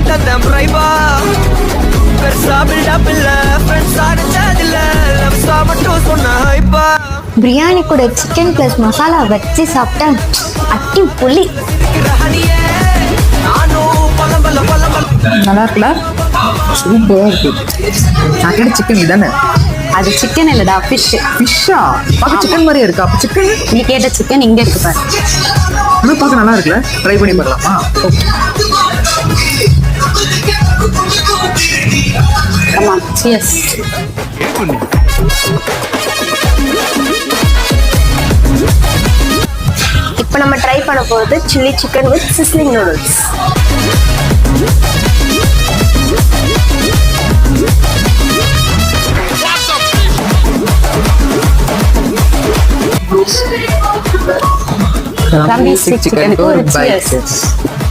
தந்தம் பிரைபா பெருசா பில்டப் இல்ல ஃப்ரெண்ட்ஸா இருந்ததில்ல லவ்ஸா மட்டும் சொன்ன ஹைப்பா பிரியாணி கூட சிக்கன் ப்ளஸ் மசாலா வச்சு சாப்பிட்டா அட்டி புளி. நல்லா இருக்குல்ல? சூப்பராக இருக்கு. நான் கேட்ட சிக்கன் இதுதானே? அது சிக்கன் இல்லடா, ஃபிஷ். ஃபிஷ்ஷா? பார்க்க சிக்கன் மாதிரியே இருக்கா? அப்போ சிக்கன் நீ கேட்ட சிக்கன் இங்க இருக்கு பாரு. ஆனால் பார்க்க நல்லா இருக்குல்ல? ட்ரை பண்ணி பார்க்கலாமா? Come on, cheers. இப்போ நம்ம ட்ரை பண்ண போகிறது chilli chicken with sizzling noodles. Crumbly stick chicken. Oh, cheers.